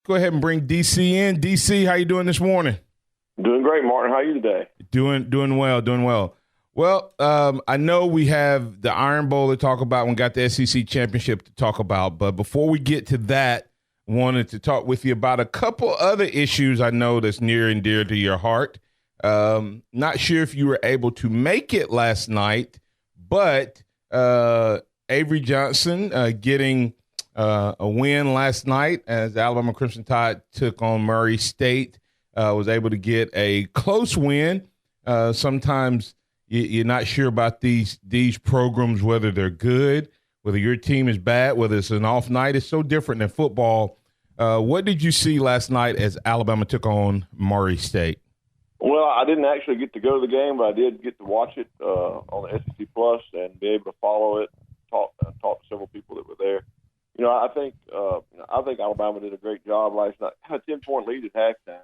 go ahead and bring DC in. DC, how you doing this morning? Doing great, Martin. How are you today? Doing well. Well, I know we have the Iron Bowl to talk about. We got the SEC championship to talk about. But before we get to that, wanted to talk with you about a couple other issues I know that's near and dear to your heart. Not sure if you were able to make it last night, but Avery Johnson getting a win last night as Alabama Crimson Tide took on Murray State, was able to get a close win. Sometimes you're not sure about these programs, whether they're good, whether your team is bad, whether it's an off night. It's so different than football. What did you see last night as Alabama took on Murray State? Well, I didn't actually get to go to the game, but I did get to watch it on the SEC Plus and be able to follow it. Talk to several people that were there. I think Alabama did a great job last night. Had a 10-point lead at halftime,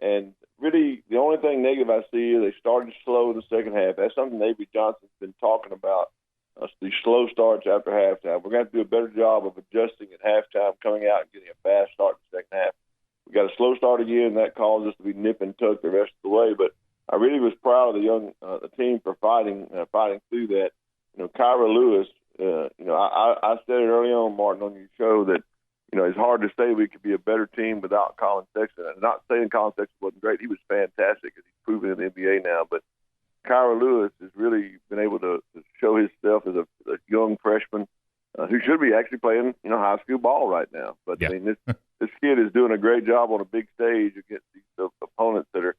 and really the only thing negative I see is they started slow in the second half. That's something Avery Johnson's been talking about. These slow starts after halftime. We're going to have to do a better job of adjusting at halftime, coming out and getting a fast start in the second half. We got a slow start again, and that caused us to be nip and tuck the rest of the way. But I really was proud of the team for fighting through that. Kyra Lewis. I said it early on, Martin, on your show that it's hard to say we could be a better team without Colin Sexton. I'm not saying Colin Sexton wasn't great; he was fantastic, as he's proven in the NBA now. But Kyra Lewis has really been able to show himself as a young freshman who should be actually playing high school ball right now. But yeah. I mean, this kid is doing a great job on a big stage against these opponents that are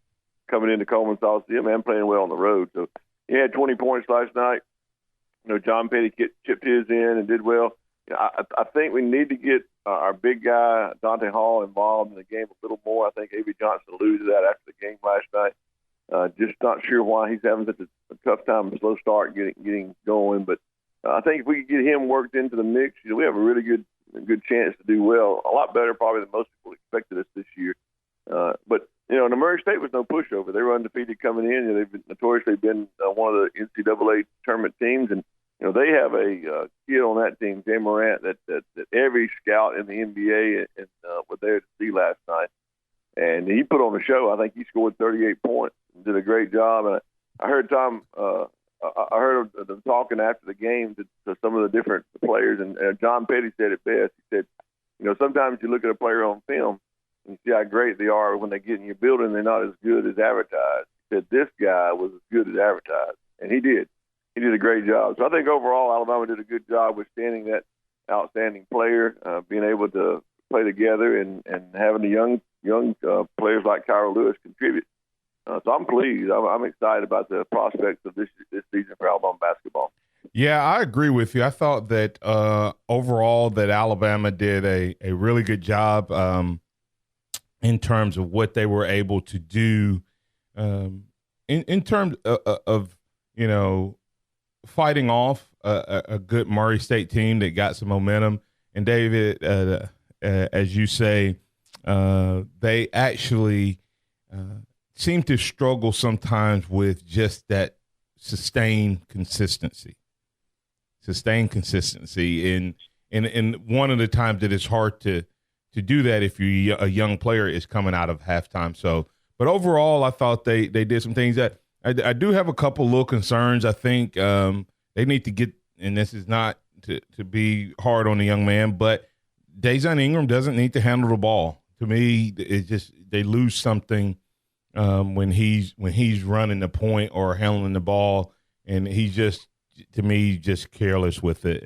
coming into Coleman Coliseum and playing well on the road. So he had 20 points last night. John Petty chipped his in and did well. I think we need to get our big guy, Dante Hall, involved in the game a little more. I think Avery Johnson alluded to that after the game last night. Just not sure why he's having such a tough time, a slow start getting going. But I think if we could get him worked into the mix, we have a really good chance to do well. A lot better probably than most people expected us this year. But the Murray State was no pushover. They were undefeated coming in. They've notoriously been one of the NCAA tournament teams, and they have a kid on that team, Jay Morant, that every scout in the NBA and was there to see last night. And he put on a show. I think he scored 38 points and did a great job. And I heard I heard them talking after the game to some of the different players, and John Petty said it best. He said, sometimes you look at a player on film and you see how great they are when they get in your building. They're not as good as advertised. He said this guy was as good as advertised, and he did. He did a great job. So I think overall Alabama did a good job withstanding that outstanding player, being able to play together and having the young players like Kyra Lewis contribute. So I'm pleased. I'm excited about the prospects of this season for Alabama basketball. Yeah, I agree with you. I thought that overall that Alabama did a really good job in terms of what they were able to do in terms of fighting off a good Murray State team that got some momentum. And David, as you say, they actually seem to struggle sometimes with just that sustained consistency. And one of the times that it's hard to do that if you're a young player is coming out of halftime. So, but overall, I thought they did some things that I do have a couple little concerns. I think they need to get, and this is not to be hard on the young man, but Daejon Ingram doesn't need to handle the ball. To me, it's just they lose something when he's running the point or handling the ball, and he's just, to me, just careless with it.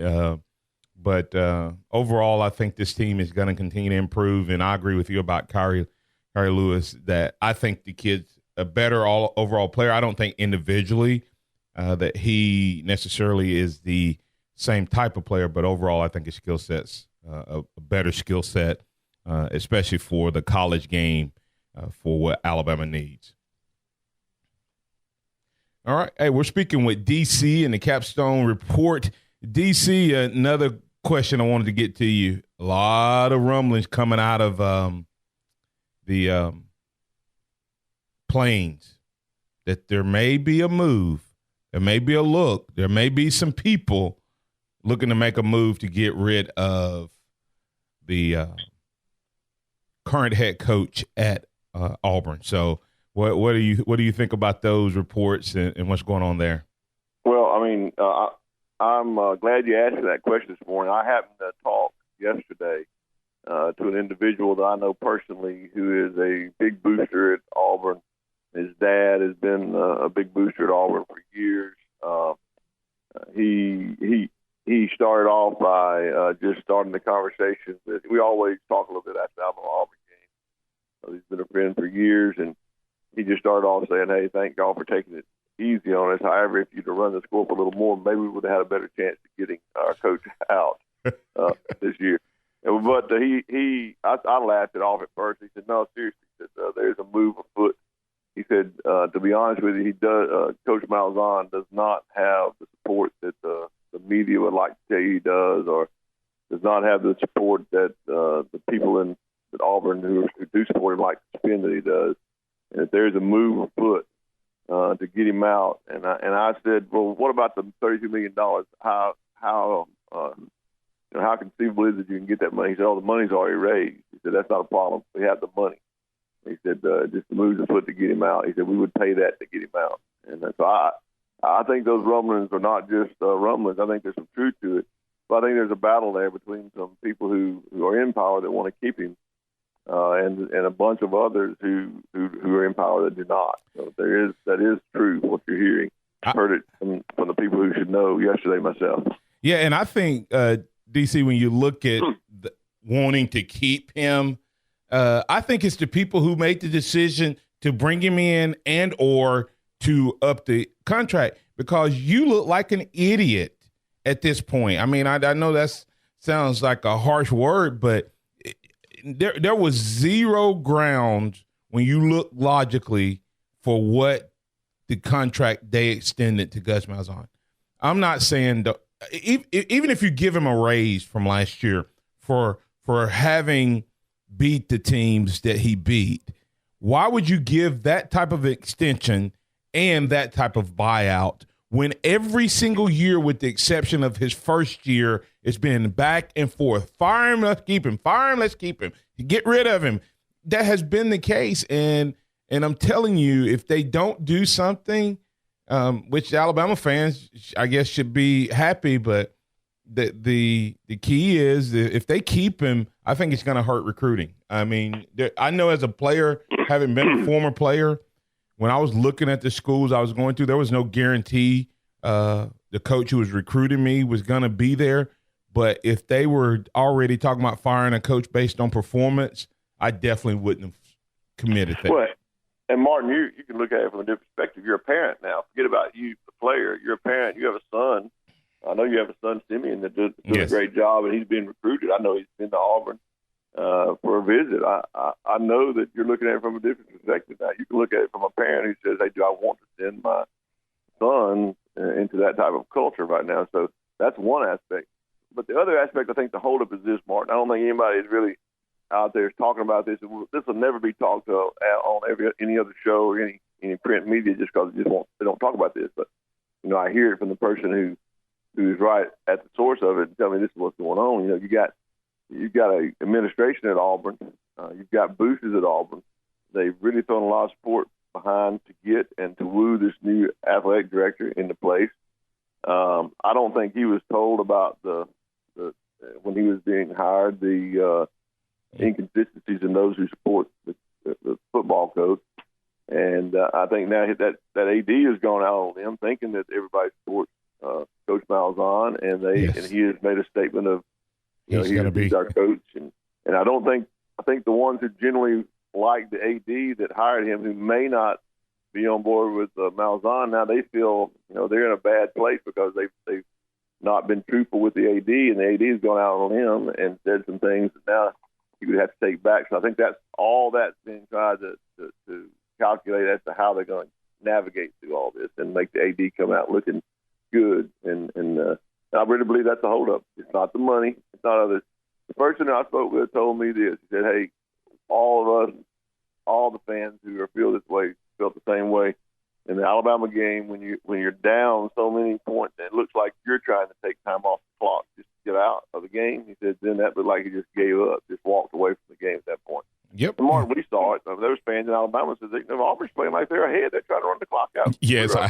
But overall, I think this team is going to continue to improve, and I agree with you about Kyrie Lewis that I think the kid's a better overall player. I don't think individually that he necessarily is the same type of player, but overall, I think his skill set's a better skill set, especially for the college game, for what Alabama needs. All right. Hey, we're speaking with DC in the Capstone Report. DC, another question I wanted to get to you. A lot of rumblings coming out of the Plains that there may be a move, there may be a look, there may be some people looking to make a move to get rid of the current head coach at Auburn. So what do you think about those reports and what's going on there? Well, I mean, I'm glad you asked me that question this morning. I happened to talk yesterday to an individual that I know personally who is a big booster at Auburn. His dad has been a big booster at Auburn for years. He started off by just starting the conversation. We always talk a little bit after the Auburn game. So he's been a friend for years, and he just started off saying, "Hey, thank y'all for taking it easy on us. However, if you'd have run the score up a little more, maybe we would have had a better chance of getting our coach out this year." But I laughed it off at first. He said, "No, seriously," he said, "there's a move afoot." He said, "To be honest with you, he does. Coach Malzahn does not have the support that the media would like to say he does, or does not have the support that the people at Auburn who do support him like to spin that he does. And if there's a move afoot to get him out." And I said, "Well, what about the $32 million? How conceivable is it you can get that money?" He said, "Oh, the money's already raised." He said, "That's not a problem. We have the money." He said, "Just the moves afoot to get him out." He said, "We would pay that to get him out." And so I think those rumblings are not just rumblings. I think there's some truth to it. But I think there's a battle there between some people who are in power that want to keep him, and a bunch of others who are in power that do not. So that is true what you're hearing. I heard it from the people who should know yesterday myself. Yeah, and I think DC, when you look at wanting to keep him, I think it's the people who made the decision to bring him in and or to up the contract, because you look like an idiot at this point. I mean, I know that sounds like a harsh word, but there was zero grounds when you look logically for what the contract they extended to Gus Malzahn. I'm not saying even if you give him a raise from last year for having beat the teams that he beat, why would you give that type of extension and that type of buyout when every single year, with the exception of his first year, it's been back and forth? Fire him, let's keep him. Fire him, let's keep him. Get rid of him. That has been the case. And I'm telling you, if they don't do something, which Alabama fans, I guess, should be happy, but the key is if they keep him, I think it's going to hurt recruiting. I mean, I know as a player, having been a former player, when I was looking at the schools I was going to, there was no guarantee the coach who was recruiting me was going to be there. But if they were already talking about firing a coach based on performance, I definitely wouldn't have committed that. Well, and Martin, you can look at it from a different perspective. You're a parent now. Forget about you, the player. You're a parent. You have a son. I know you have a son, Simeon, that does a great job, and he's being recruited. I know he's been to Auburn for a visit. I know that you're looking at it from a different perspective now. You can look at it from a parent who says, "Hey, do I want to send my son into that type of culture right now?" So that's one aspect. But the other aspect, I think the holdup is this, Martin. I don't think anybody is really out there talking about this. This will never be talked on any other show or any print media just because they don't talk about this. But I hear it from the person who's right at the source of it and tell me this is what's going on. You've got an administration at Auburn. You've got boosters at Auburn. They've really thrown a lot of support behind to get and to woo this new athletic director into place. I don't think he was told about when he was being hired, the inconsistencies in those who support the football coach. And I think now that AD has gone out on them thinking that everybody supports Coach Malzahn, and he has made a statement of he's our coach. And I think the ones who generally like the AD that hired him, who may not be on board with Malzahn, now they feel they're in a bad place because they've not been truthful with the AD, and the AD has gone out on him and said some things that now he would have to take back. So I think that's being tried to calculate as to how they're going to navigate through all this and make the AD come out looking good. And I really believe that's the holdup. It's not the money. It's not others. The person I spoke with told me this. He said, "Hey, all of us, all the fans who feel this way, felt the same way in the Alabama game when you're down so many points and it looks like you're trying to take time off the clock just to get out of the game." He said then that looked like he just gave up, just walked away from the game at that point. Yep. And Martin, we saw it. Those fans in Alabama said, Auburn's playing like they're ahead. They're trying to run the clock out. Yes. We're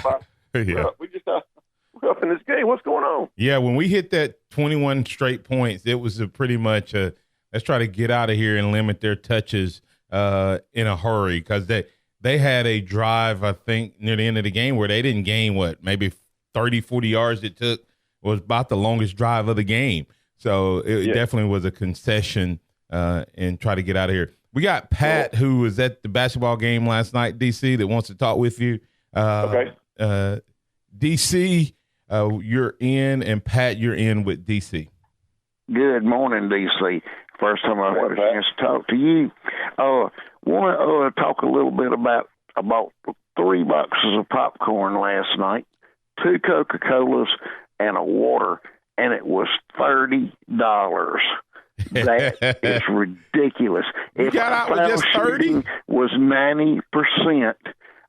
up in this game. What's going on? Yeah, when we hit that 21 straight points, it was pretty much let's try to get out of here and limit their touches in a hurry, because they had a drive, I think, near the end of the game where they didn't gain, maybe 30, 40 yards it took. It was about the longest drive of the game. So it definitely was a concession and try to get out of here. We got Pat, who was at the basketball game last night, DC, that wants to talk with you. Okay. DC, you're in, and Pat, you're in with DC. Good morning, DC. First time I've had a chance to talk to you. Want to talk a little bit about 3 boxes of popcorn last night, 2 Coca-Colas, and a water, and it was $30. That is ridiculous. You got out with just 30? Was 90%.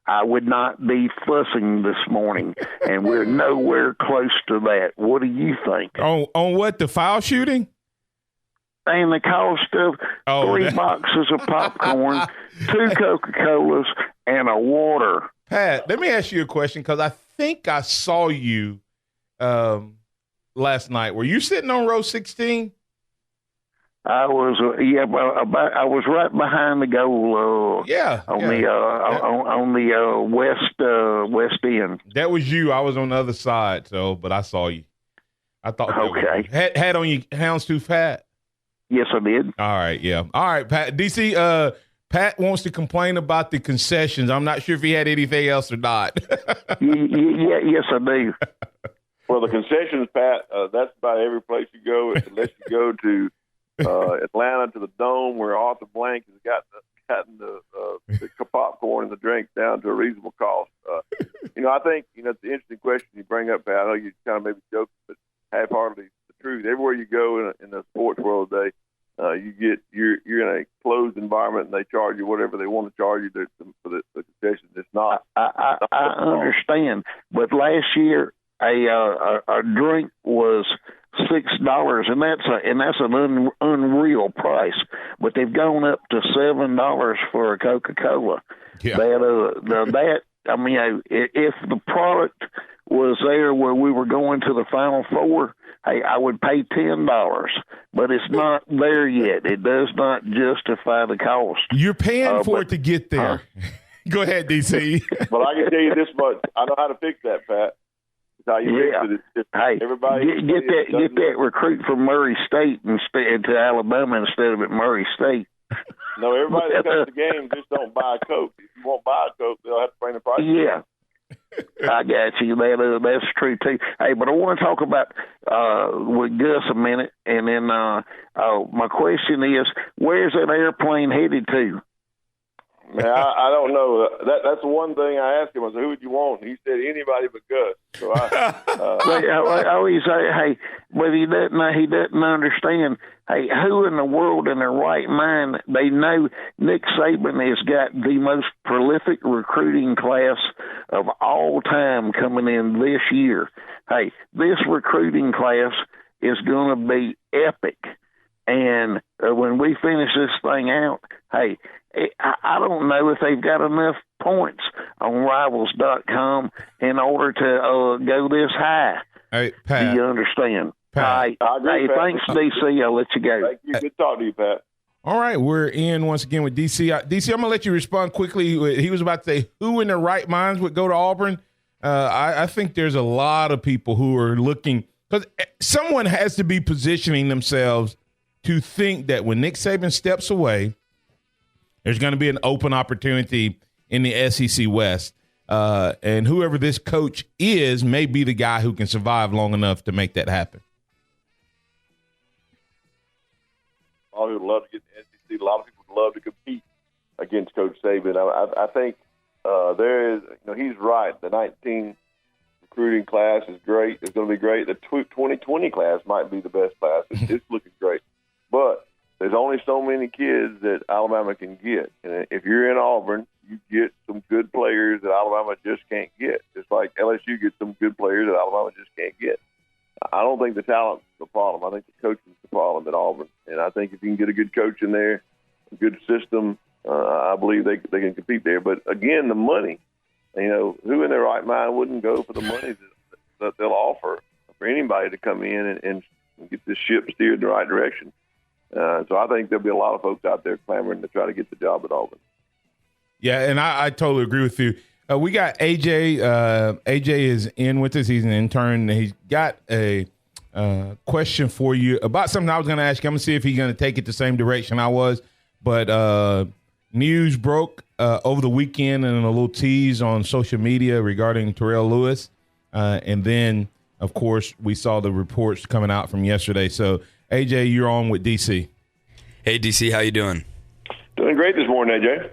I would not be fussing this morning, and we're nowhere close to that. What do you think? On what, the foul shooting? And the cost of 3 boxes of popcorn, 2 Coca-Colas, and a water. Pat, let me ask you a question, because I think I saw you last night. Were you sitting on row 16? I was, I was right behind the goal. On the west end. That was you. I was on the other side, but I saw you. I thought. Okay. Had on your houndstooth hat. Yes, I did. All right, yeah. All right, Pat. DC. Pat wants to complain about the concessions. I'm not sure if he had anything else or not. Yes, I do. Well, the concessions, Pat. That's about every place you go, unless you go to Atlanta to the Dome, where Arthur Blank has gotten the popcorn and the drinks down to a reasonable cost. I think it's an interesting question you bring up, Pat. I know you kind of maybe joking, but half-heartedly the truth. Everywhere you go in the sports world today, you're in a closed environment, and they charge you whatever they want to charge you for the concessions. It's not. I understand, but last year a drink was $6, and that's an unreal price. But they've gone up to $7 for a Coca-Cola. Yeah. If the product was there where we were going to the Final Four, I would pay $10. But it's not there yet. It does not justify the cost. You're paying for it to get there. Go ahead, DC. Well, I can tell you this much: I know how to fix that, Pat. How you fix it. Hey, everybody get that recruit from Murray State instead to Alabama instead of at Murray State. No, everybody that comes to the game just don't buy a Coke. If you won't buy a Coke, they'll have to bring the price. Yeah, I got you. That's true too. Hey, but I want to talk about with Gus a minute, and then my question is, where's that airplane headed to? Man, I don't know. That's the one thing I asked him. I said, "Who would you want?" He said, "Anybody but Gus." So I always say, "Hey," but he doesn't understand. Hey, who in the world in their right mind? They know Nick Saban has got the most prolific recruiting class of all time coming in this year. Hey, this recruiting class is going to be epic. And when we finish this thing out, hey, I don't know if they've got enough points on Rivals.com in order to go this high. Hey, Pat. Do you understand? Pat. I agree, Hey, Pat. thanks, DC. I'll let you go. Thank you. Good talking to you, Pat. All right, we're in once again with DC. DC, I'm going to let you respond quickly. He was about to say, who in their right minds would go to Auburn? I think there's a lot of people who are looking, because someone has to be positioning themselves to think that when Nick Saban steps away, there's going to be an open opportunity in the SEC West. And whoever this coach is may be the guy who can survive long enough to make that happen. A lot of people love to get in the SEC. A lot of people love to compete against Coach Saban. I think there is, he's right. The 19 recruiting class is great. It's going to be great. The 2020 class might be the best class. It's looking great. But there's only so many kids that Alabama can get. And if you're in Auburn, you get some good players that Alabama just can't get. Just like LSU gets some good players that Alabama just can't get. I don't think the talent's the problem. I think the coaching's the problem at Auburn. And I think if you can get a good coach in there good system. I believe they can compete there. But again, the money. Who in their right mind wouldn't go for the money that they'll offer for anybody to come in and get this ship steered in the right direction? So I think there'll be a lot of folks out there clamoring to try to get the job at Auburn. Yeah, and I totally agree with you. We got AJ. AJ is in with us. He's an intern. He's got a question for you about something I was going to ask you. I'm going to see if he's going to take it the same direction I was. But news broke over the weekend and a little tease on social media regarding Terrell Lewis. And then, of course, we saw the reports coming out from yesterday. So, AJ, you're on with DC. Hey, DC, how you doing? Doing great this morning, AJ.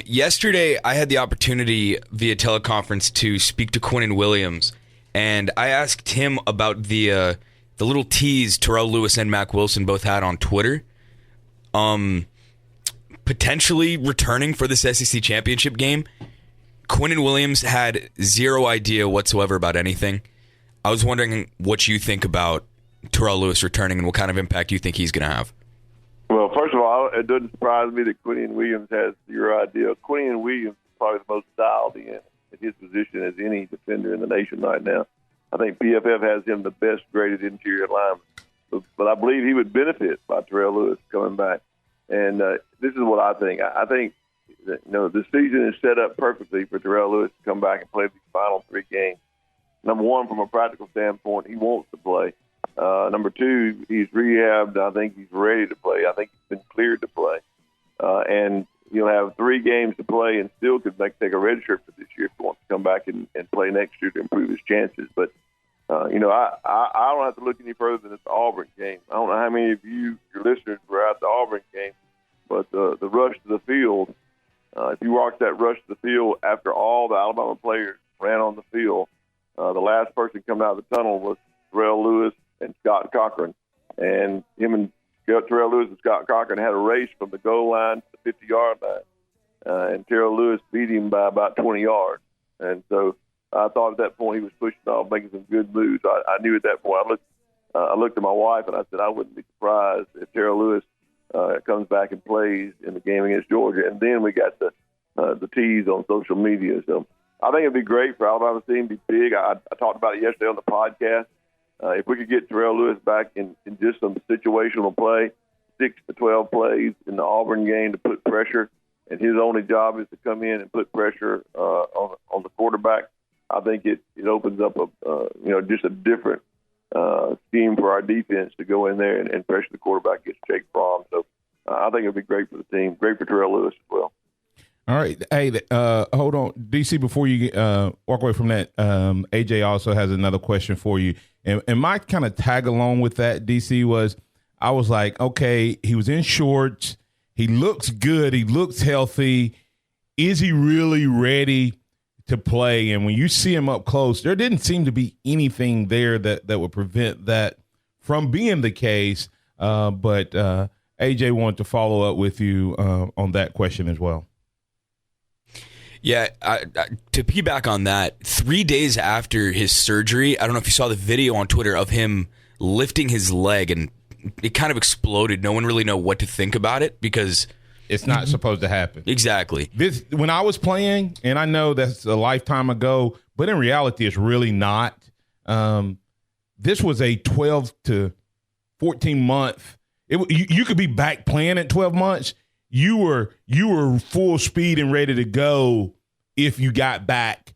Yesterday, I had the opportunity via teleconference to speak to Quinnen Williams, and I asked him about the little tease Terrell Lewis and Mack Wilson both had on Twitter, potentially returning for this SEC championship game. Quinnen Williams had zero idea whatsoever about anything. I was wondering what you think about Terrell Lewis returning and what kind of impact you think he's going to have. Well, first of all, it doesn't surprise me that Quinnen Williams has your idea. Quinnen Williams is probably the most dialed in at his position as any defender in the nation right now. I think PFF has him the best graded interior lineman. But I believe he would benefit by Terrell Lewis coming back. And this is what I think. I think that, the season is set up perfectly for Terrell Lewis to come back and play these final 3 games. Number one, from a practical standpoint, he wants to play. Number two, he's rehabbed. I think he's ready to play. I think he's been cleared to play. And he'll have 3 games to play and still could take a red shirt for this year if he wants to come back and play next year to improve his chances. But, I don't have to look any further than this Auburn game. I don't know how many of you, your listeners, were at the Auburn game, but the rush to the field, if you watch that rush to the field after all the Alabama players ran on the field, the last person coming out of the tunnel was Terrell Lewis and Scott Cochran. And him and Terrell Lewis and Scott Cochran had a race from the goal line to the 50-yard line. And Terrell Lewis beat him by about 20 yards. And so I thought at that point he was pushing off, making some good moves. I knew at that point. I looked at my wife and I said I wouldn't be surprised if Terrell Lewis comes back and plays in the game against Georgia. And then we got the tease on social media. So I think it'd be great for Alabama team to be big. I talked about it yesterday on the podcast. If we could get Terrell Lewis back in just some situational play, 6 to 12 plays in the Auburn game to put pressure, and his only job is to come in and put pressure on the quarterback, I think it opens up just a different scheme for our defense to go in there and pressure the quarterback against Jake Fromm. So I think it would be great for the team, great for Terrell Lewis as well. All right. Hey, hold on. DC, before you walk away from that, AJ also has another question for you. And my kind of tag along with that, DC, was I was like, okay, he was in shorts. He looks good. He looks healthy. Is he really ready to play? And when you see him up close, there didn't seem to be anything there that would prevent that from being the case. But AJ wanted to follow up with you on that question as well. Yeah, to piggyback on that, 3 days after his surgery, I don't know if you saw the video on Twitter of him lifting his leg, and it kind of exploded. No one really know what to think about it because it's not supposed to happen. Exactly. When I was playing, and I know that's a lifetime ago, but in reality, it's really not. This was a 12 to 14 month. You could be back playing at 12 months. You were full speed and ready to go if you got back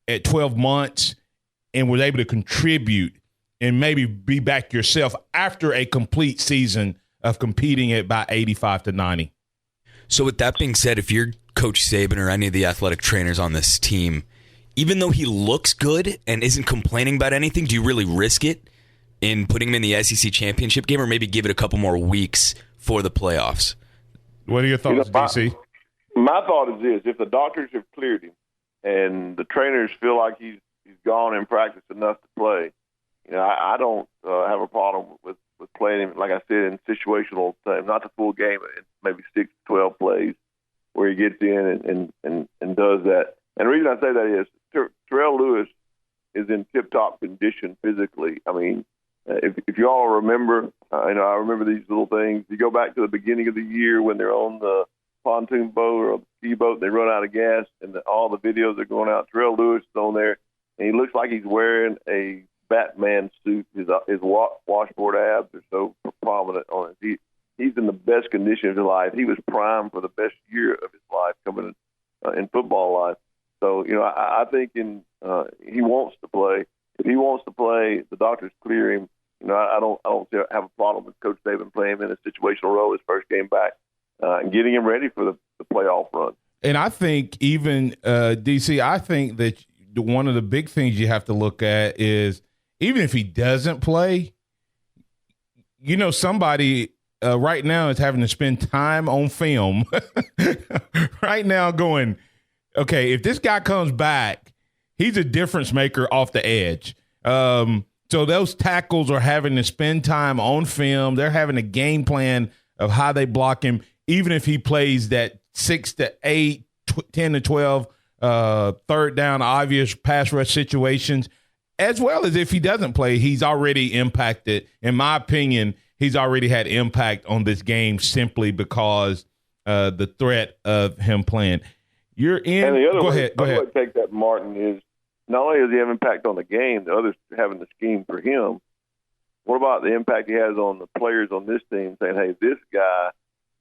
at 12 months and was able to contribute and maybe be back yourself after a complete season of competing at about 85 to 90. So with that being said, if you're Coach Saban or any of the athletic trainers on this team, even though he looks good and isn't complaining about anything, do you really risk it in putting him in the SEC championship game, or maybe give it a couple more weeks for the playoffs? What are your thoughts, DC? My thought is this: if the doctors have cleared him and the trainers feel like he's gone in practice enough to play, I don't have a problem with playing him, like I said, in situational time, not the full game, maybe 6 to 12 plays where he gets in and does that. And the reason I say that is Terrell Lewis is in tip-top condition physically. I mean, if you all remember, I remember these little things. You go back to the beginning of the year when they're on the pontoon boat or the ski boat, they run out of gas, and all the videos are going out. Terrell Lewis is on there, and he looks like he's wearing a Batman suit. His washboard abs are so prominent on it. He's in the best condition of his life. He was primed for the best year of his life coming in football life. So, I think he wants to play. If he wants to play, the doctors clear him. I don't have a problem with Coach Saban playing him in a situational role his first game back and getting him ready for the playoff run. And I think even, DC, I think that one of the big things you have to look at is even if he doesn't play, somebody right now is having to spend time on film right now going, okay, if this guy comes back, he's a difference maker off the edge. So those tackles are having to spend time on film. They're having a game plan of how they block him, even if he plays that 6 to 8, 10 to 12 third down, obvious pass rush situations, as well as if he doesn't play, he's already impacted. In my opinion, he's already had impact on this game simply because the threat of him playing. You're in. And the other go way, ahead. Go ahead. Take that, Martin, is not only does he have impact on the game, the others having the scheme for him. What about the impact he has on the players on this team saying, hey, this guy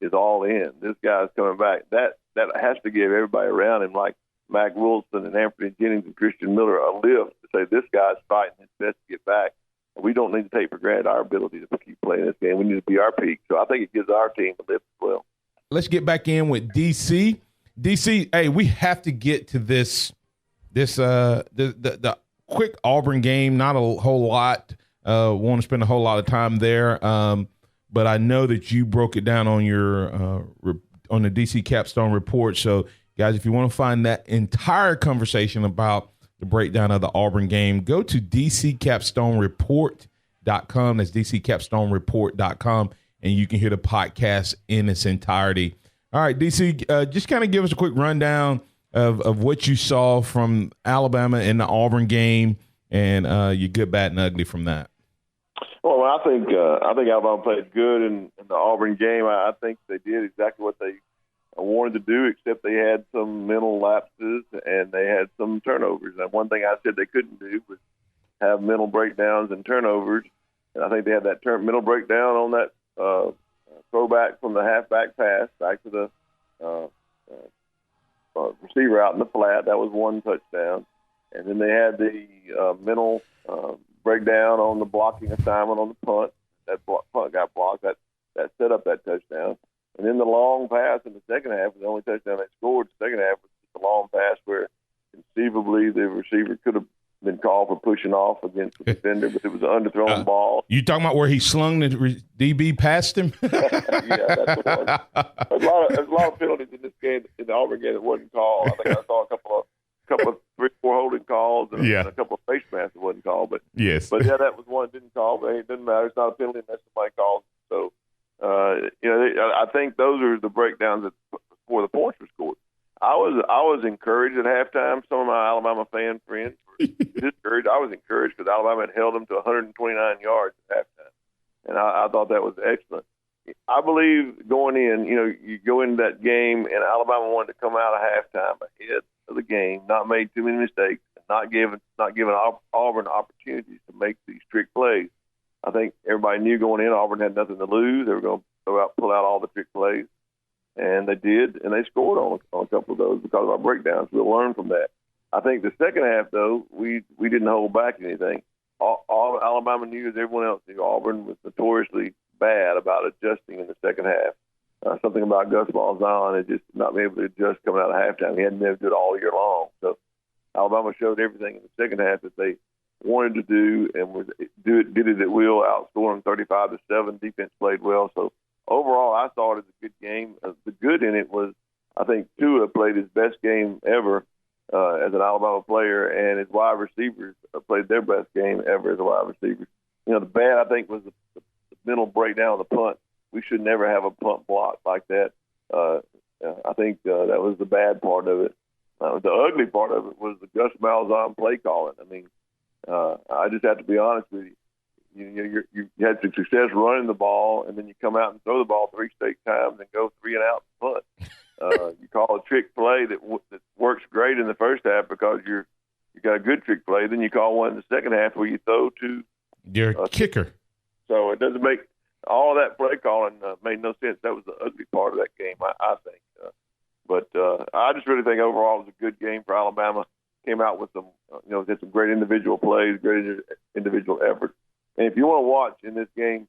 is all in. This guy's coming back. That has to give everybody around him, like Mac Wilson and Anthony Jennings and Christian Miller, a lift to say this guy's fighting his best to get back. We don't need to take for granted our ability to keep playing this game. We need to be our peak. So I think it gives our team a lift as well. Let's get back in with DC. DC, hey, we have to get to the quick Auburn game. Not a whole lot. Want to spend a whole lot of time there. But I know that you broke it down on your on the DC Capstone report. So, guys, if you want to find that entire conversation about the breakdown of the Auburn game, go to dccapstonereport.com. That's dccapstonereport.com, and you can hear the podcast in its entirety. All right, DC, just kind of give us a quick rundown of what you saw from Alabama in the Auburn game and your good, bad, and ugly from that. Well, I think Alabama played good in the Auburn game. I think they did exactly what they wanted to do, except they had some mental lapses and they had some turnovers. And one thing I said they couldn't do was have mental breakdowns and turnovers. And I think they had that mental breakdown on that throwback from the halfback pass back to the receiver out in the flat. That was one touchdown. And then they had the mental breakdown on the blocking assignment on the punt. That punt got blocked. That set up that touchdown. And then the long pass in the second half was the only touchdown they scored. The second half was just a long pass where conceivably the receiver could have been called for pushing off against the defender, but it was an underthrown ball. You talking about where he slung the DB past him? Yeah, that's the one. There's a lot of penalties in this game, in the Auburn game, that wasn't called. I think I saw a couple of 3 or 4 holding calls and a couple of face masks that wasn't called. But yes, but yeah, that was one that didn't call. But it doesn't matter. It's not a penalty unless somebody calls. So I think those are the breakdowns before the points were scored. I was encouraged at halftime. Some of my Alabama fan friends were discouraged. I was encouraged because Alabama had held them to 129 yards at halftime, and I thought that was excellent. I believe going in, you go into that game, and Alabama wanted to come out of halftime ahead of the game, not made too many mistakes, and not giving Auburn opportunities to make these trick plays. I think everybody knew going in Auburn had nothing to lose. They were going to pull out all the trick plays, and they did, and they scored on a couple of those because of our breakdowns. We'll learn from that. I think the second half, though, we didn't hold back anything. All Alabama knew, as everyone else knew, Auburn was notoriously bad about adjusting in the second half. Something about Gus Malzahn and just not being able to adjust coming out of halftime. He hadn't been able to do it all year long. So Alabama showed everything in the second half that they wanted to do and did it at will, outscoring 35-7. Defense played well. So overall, I saw it as a good game. The good in it was I think Tua played his best game ever as an Alabama player, and his wide receivers played their best game ever as a wide receiver. The bad, I think, was the mental breakdown of the punt. We should never have a punt block like that. I think that was the bad part of it. The ugly part of it was the Gus Malzahn play calling. I mean, I just have to be honest with you. you had some success running the ball, and then you come out and throw the ball 3 straight times and go 3 and out and punt. You call a trick play that works great in the first half because you got a good trick play. Then you call one in the second half where you throw to your kicker. So it doesn't make all of that play calling made no sense. That was the ugly part of that game, I think. But I just really think overall it was a good game for Alabama. Came out with some, did some great individual plays, great individual effort. And if you want to watch in this game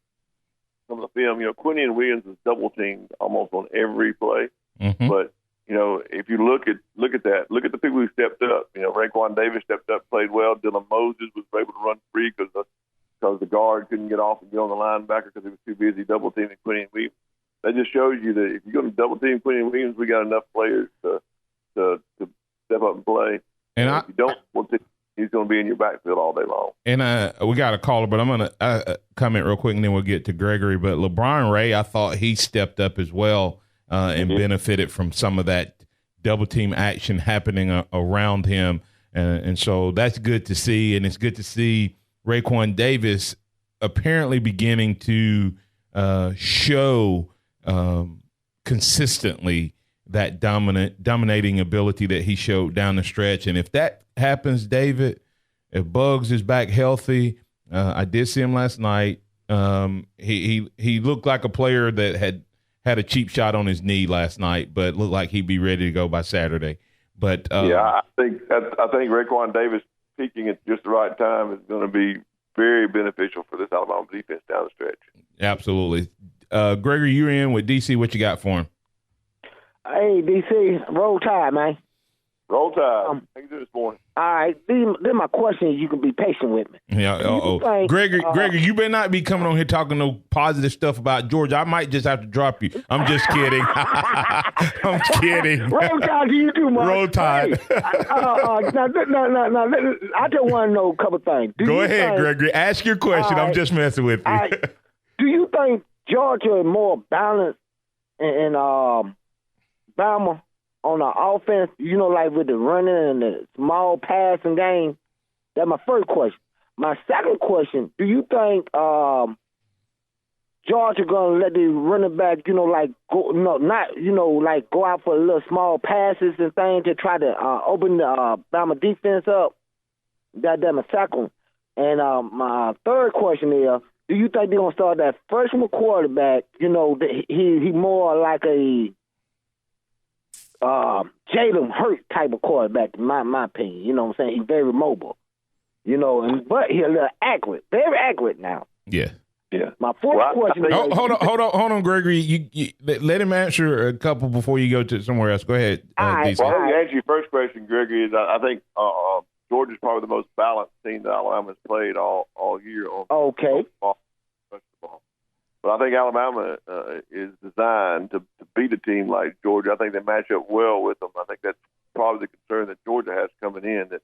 some of the film, Quinion Williams was double teamed almost on every play. Mm-hmm. But if you look at that, look at the people who stepped up. Raekwon Davis stepped up, played well. Dylan Moses was able to run free because the guard couldn't get off and get on the linebacker because he was too busy double teaming Quinion Williams. That just shows you that if you're going to double team Quinion Williams, we got enough players to step up and play. And if you don't, he's going to be in your backfield all day long. And we got a caller, but I'm going to comment real quick, and then we'll get to Gregory. But LeBron Ray, I thought he stepped up as well and benefited from some of that double-team action happening around him. And so that's good to see, and it's good to see Raekwon Davis apparently beginning to show consistently that dominating ability that he showed down the stretch. And if that happens, David, if Bugs is back healthy, I did see him last night. He looked like a player that had a cheap shot on his knee last night, but looked like he'd be ready to go by Saturday. But I think Raekwon Davis peaking at just the right time is going to be very beneficial for this Alabama defense down the stretch. Absolutely. Gregory, you're in with DC. What you got for him? Hey, DC, roll tide, man. Roll tide. How you doing this morning? All right. Then my question is, you can be patient with me. Yeah. Gregory, you better not be coming on here talking no positive stuff about Georgia. I might just have to drop you. I'm just kidding. I'm kidding. Roll tide to you too, man. Roll tide. Hey, no. I just want to know a couple things. Go ahead, Gregory. Ask your question. I'm just messing with you. Do you think Georgia is more balanced in Bama on the offense, like with the running and the small passing game? That's my first question. My second question, do you think Georgia going to let the running back, go out for a little small passes and things to try to open the Bama defense up? That's my second. And my third question is, do you think they're going to start that freshman quarterback, he more like a Jalen Hurts type of quarterback, in my opinion. You know what I'm saying? He's very mobile. But he's a little accurate. Very accurate now. Yeah. Yeah. My fourth question is... Hold on, Gregory. You let him answer a couple before you go to somewhere else. Go ahead. DC. Well, to answer your first question, Gregory, is I think Georgia's probably the most balanced team that Alabama's played all year. Okay. But I think Alabama is designed to beat a team like Georgia. I think they match up well with them. I think that's probably the concern that Georgia has coming in, that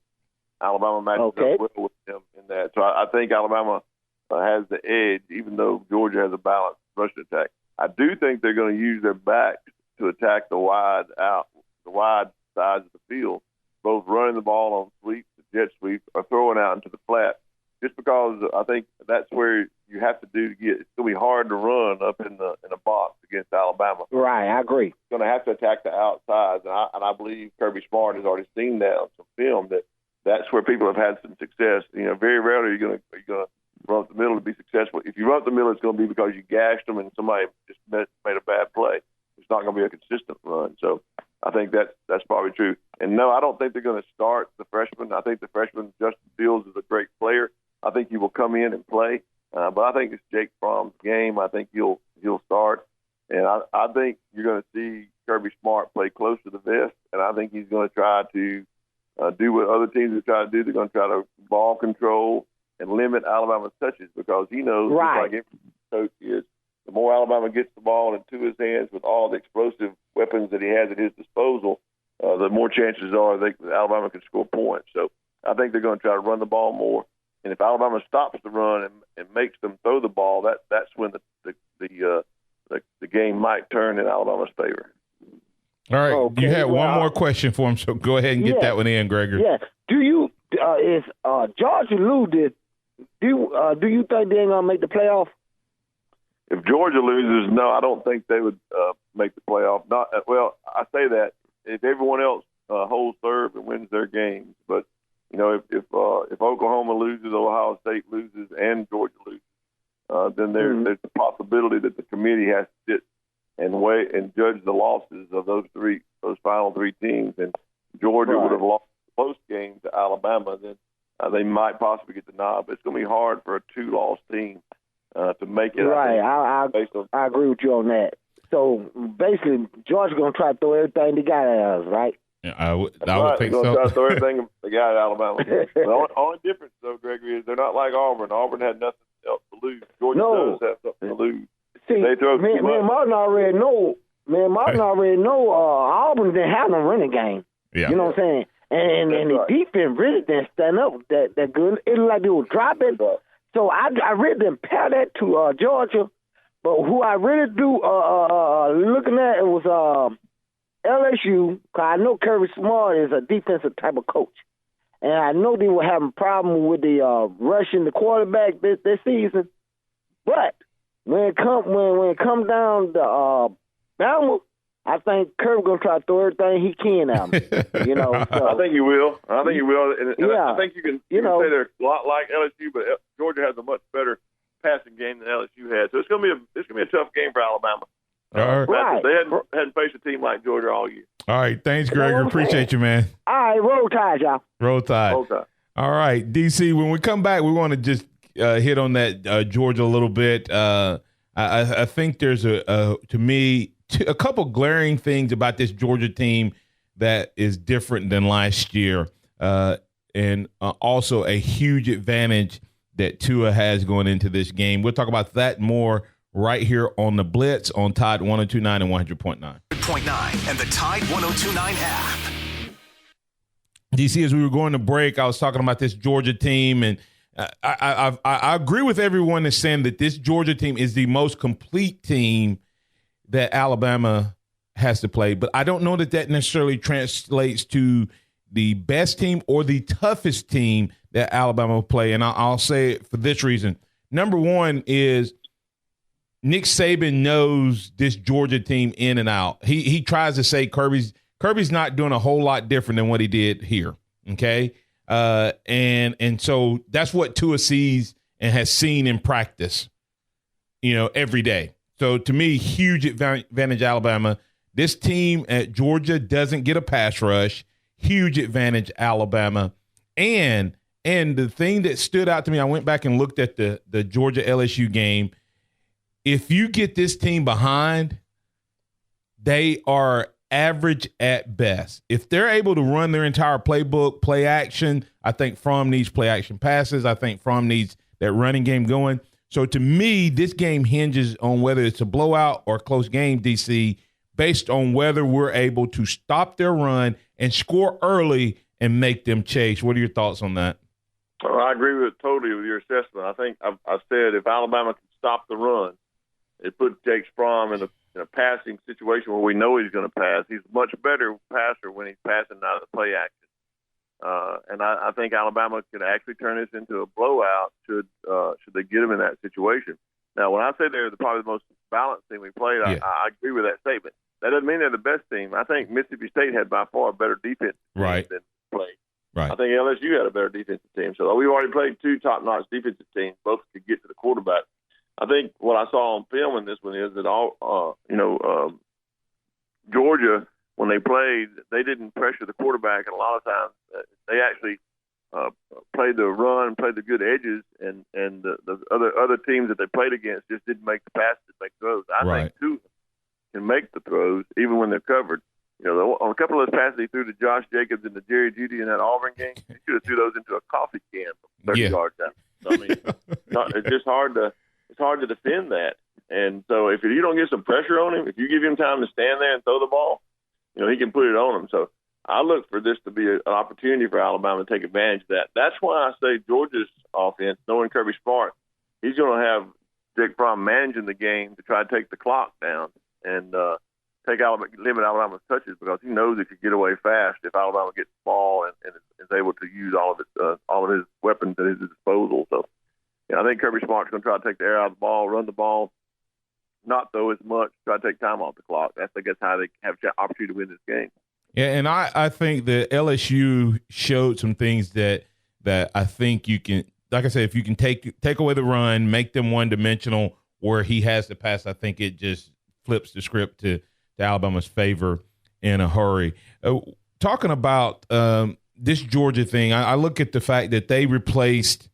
Alabama matches up well with them in that. So I think Alabama has the edge, even though Georgia has a balanced rushing attack. I do think they're going to use their backs to attack the wide sides of the field, both running the ball on sweeps, jet sweeps, or throwing out into the flat. Just because I think that's where you have to do to get. It's going to be hard to run up in a box against Alabama. Right, I agree. Going to have to attack the outsides, and I believe Kirby Smart has already seen that on some film. That's where people have had some success. Very rarely are you going to run up the middle to be successful. If you run up the middle, it's going to be because you gashed them and somebody just made a bad play. It's not going to be a consistent run. So I think that's probably true. And no, I don't think they're going to start the freshman. I think the freshman Justin Fields is a great player. I think he will come in and play, but I think it's Jake Fromm's game. I think he'll start, and I think you're going to see Kirby Smart play close to the vest, and I think he's going to try to do what other teams have tried to do. They're going to try to ball control and limit Alabama's touches because he knows, right, just like every coach is, the more Alabama gets the ball into his hands with all the explosive weapons that he has at his disposal, the more chances are that Alabama can score points. So I think they're going to try to run the ball more. And if Alabama stops the run and makes them throw the ball, that's when the game might turn in Alabama's favor. All right, okay. You had one more question for him, so go ahead and get that one in, Gregory. Yeah. Do you is Georgia Lou did do you think they're gonna make the playoff? If Georgia loses, no, I don't think they would make the playoff. Well, I say that if everyone else holds serve and wins their games, but if Oklahoma loses, Ohio State loses, and Georgia loses, then there's a possibility that the committee has to sit and wait and judge the losses of those final three teams. And Georgia would have lost a close game to Alabama, then they might possibly get the nod. But it's going to be hard for a two-loss team to make it. Right, I agree with you on that. So basically, Georgia's going to try to throw everything they got at us, right? Yeah, I would think so. so. Try to throw everything they got at Alabama. The only difference, though, Gregory, is they're not like Auburn. Auburn had nothing else to lose. Georgia does have something to lose. See, me and Martin already know. Auburn didn't have no running game. Yeah. You know what I'm saying? And the defense really didn't stand up that good. It looked like they were dropping. So I really didn't pair that to Georgia. But who I really do looking at it was LSU, because I know Kirby Smart is a defensive type of coach. And I know they were having problems with the rushing the quarterback this season. But when it come down to Bama, I think Kirby's going to try to throw everything he can at him. So. I think he will. And I think you can say they're a lot like LSU, but Georgia has a much better passing game than LSU had. So it's going to be a tough game for Alabama. Right. They hadn't faced a team like Georgia all year. All right. Thanks, Gregor. Appreciate you, man. All right. Roll Tide, y'all. Roll Tide. Roll Tide. All right. DC, when we come back, we want to just hit on that Georgia a little bit. I think there's, to me, a couple glaring things about this Georgia team that is different than last year, and also a huge advantage that Tua has going into this game. We'll talk about that more right here on the Blitz on Tide 102.9 and 100.9. 100.9 and the Tide 102.9 app. DC, as we were going to break, I was talking about this Georgia team, and I agree with everyone that's saying that this Georgia team is the most complete team that Alabama has to play. But I don't know that necessarily translates to the best team or the toughest team that Alabama will play. And I'll say it for this reason. Number one is Nick Saban knows this Georgia team in and out. He tries to say Kirby's not doing a whole lot different than what he did here. Okay. And so that's what Tua sees and has seen in practice, every day. So to me, huge advantage Alabama. This team at Georgia doesn't get a pass rush. Huge advantage Alabama. And the thing that stood out to me, I went back and looked at the Georgia LSU game. If you get this team behind, they are average at best. If they're able to run their entire playbook, play action, I think Fromm needs play action passes. I think Fromm needs that running game going. So to me, this game hinges on whether it's a blowout or a close game, DC, based on whether we're able to stop their run and score early and make them chase. What are your thoughts on that? Well, I agree totally with your assessment. I think I said if Alabama can stop the run, it puts Jake Fromm in a passing situation where we know he's going to pass. He's a much better passer when he's passing out of the play action. And I think Alabama could actually turn this into a blowout should they get him in that situation. Now, when I say they're probably the most balanced team we played, I agree with that statement. That doesn't mean they're the best team. I think Mississippi State had by far a better defense than played. Right. I think LSU had a better defensive team. So we've already played two top-notch defensive teams. Both could get to the quarterback. I think what I saw on film in this one is that Georgia, when they played, they didn't pressure the quarterback, and a lot of times they actually played the run, played the good edges, and the other teams that they played against just didn't make the passes, make throws. I think two can make the throws even when they're covered. On a couple of those passes he threw to Josh Jacobs and to Jerry Jeudy in that Auburn game, he should have threw those into a coffee can from 30 yards out. So, I mean, it's just hard to defend that. And so if you don't get some pressure on him, if you give him time to stand there and throw the ball, he can put it on him. So I look for this to be an opportunity for Alabama to take advantage of that. That's why I say Georgia's offense, knowing Kirby Smart, he's going to have Jake Fromm managing the game to try to take the clock down and limit Alabama's touches, because he knows it could get away fast if Alabama gets the ball and is able to use all of his weapons at his disposal. So I think Kirby Smart's going to try to take the air out of the ball, run the ball, not throw as much, try to take time off the clock. I think that's how they have an opportunity to win this game. Yeah, and I think that LSU showed some things that I think you can, like I said, if you can take away the run, make them one-dimensional where he has to pass, I think it just flips the script to Alabama's favor in a hurry. Talking about this Georgia thing, I look at the fact that they replaced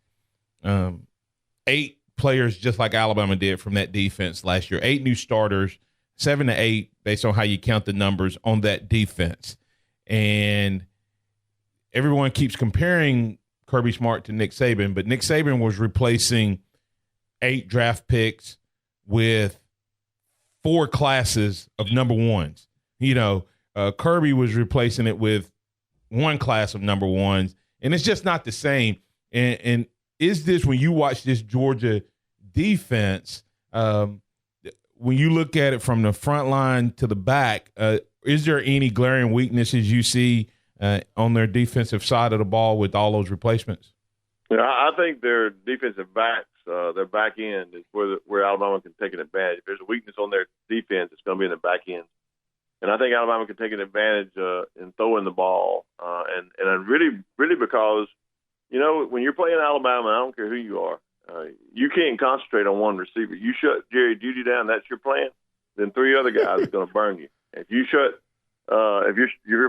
8 players just like Alabama did from that defense last year. 8 new starters, 7 to 8 based on how you count the numbers on that defense. And everyone keeps comparing Kirby Smart to Nick Saban, but Nick Saban was replacing 8 draft picks with 4 classes of number ones. Kirby was replacing it with 1 class of number ones, and it's just not the same. And is this, when you watch this Georgia defense, when you look at it from the front line to the back, is there any glaring weaknesses you see on their defensive side of the ball with all those replacements? I think their defensive backs, their back end is where Alabama can take an advantage. If there's a weakness on their defense, it's going to be in the back end. And I think Alabama can take an advantage in throwing the ball. And really because, when you're playing Alabama, I don't care who you are, you can't concentrate on one receiver. You shut Jerry Jeudy down, that's your plan, then 3 other guys are going to burn you. If your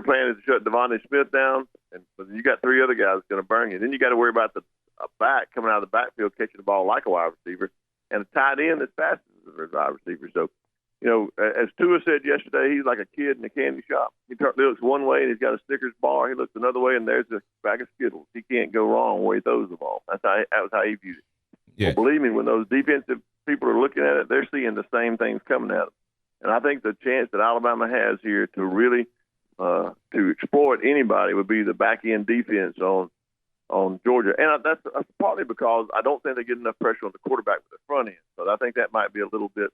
plan is to shut Devontae Smith down, and you got 3 other guys going to burn you, then you got to worry about a back coming out of the backfield catching the ball like a wide receiver, and a tight end that's fast as a wide receiver. So, as Tua said yesterday, he's like a kid in a candy shop. He looks one way and he's got a Snickers bar. He looks another way and there's a bag of Skittles. He can't go wrong where he throws the ball. That was how he viewed it. Yeah. Well, believe me, when those defensive people are looking at it, they're seeing the same things coming at them. And I think the chance that Alabama has here to really to exploit anybody would be the back end defense on Georgia. And that's partly because I don't think they get enough pressure on the quarterback with the front end. So I think that might be a little bit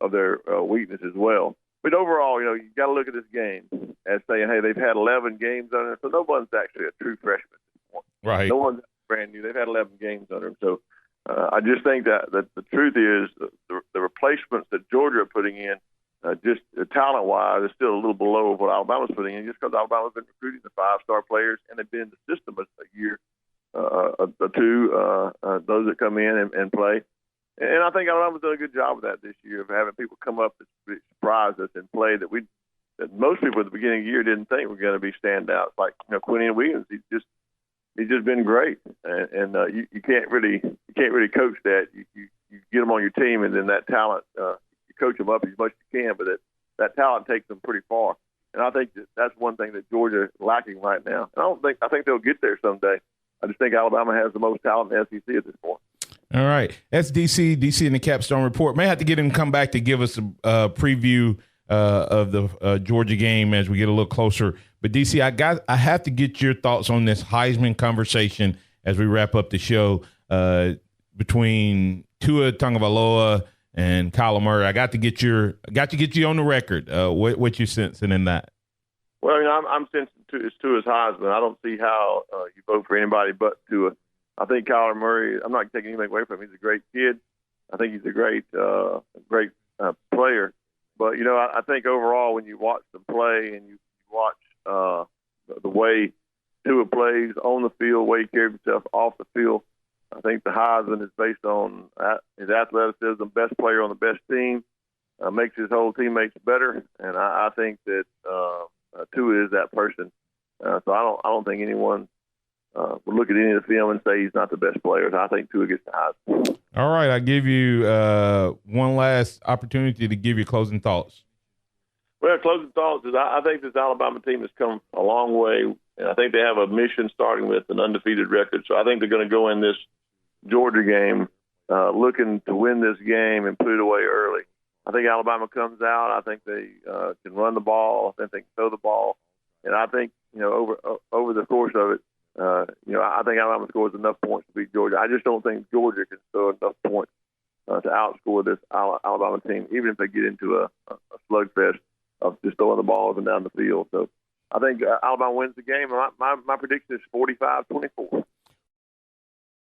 of their weakness as well. But overall, you got to look at this game as saying, hey, they've had 11 games under them, so no one's actually a true freshman at this point. Right. No one's brand new. They've had 11 games under them. So I just think that the truth is the replacements that Georgia are putting in, just talent-wise, is still a little below what Alabama's putting in, just because Alabama's been recruiting the 5-star players, and they've been in the system a year or two, those that come in and play. And I think Alabama's done a good job of that this year, of having people come up that surprise us and play that most people at the beginning of the year didn't think were going to be standouts. Like Quinion Williams, he's just been great, and you can't really coach that. You get them on your team, and then that talent you coach them up as much as you can, but that talent takes them pretty far. And I think that's one thing that Georgia is lacking right now. And I think they'll get there someday. I just think Alabama has the most talent in the SEC at this point. All right. That's DC in the Capstone Report. May have to get him to come back to give us a preview of the Georgia game as we get a little closer. But, DC, I have to get your thoughts on this Heisman conversation as we wrap up the show between Tua Tagovailoa and Kyler Murray. I got to get you on the record. What you sensing in that? Well, I'm sensing it's Tua's Heisman. I don't see how you vote for anybody but Tua. I think Kyler Murray, I'm not taking anything away from him. He's a great kid. I think he's a great player. But, I think overall when you watch them play and you watch the way Tua plays on the field, the way he carries himself off the field, I think the Heisman is based on his athleticism, best player on the best team, makes his whole teammates better. And I think that Tua is that person. So I don't think anyone would look at any of the film and say he's not the best player. I think Tua gets the Heisman. All right, I give you one last opportunity to give your closing thoughts. Well, closing thoughts is I think this Alabama team has come a long way, and I think they have a mission starting with an undefeated record. So I think they're going to go in this Georgia game looking to win this game and put it away early. I think Alabama comes out. I think they can run the ball. I think they can throw the ball. And I think, over the course of it, I think Alabama scores enough points to beat Georgia. I just don't think Georgia can score enough points to outscore this Alabama team, even if they get into a slugfest of just throwing the ball up and down the field. So I think Alabama wins the game. My prediction is 45-24.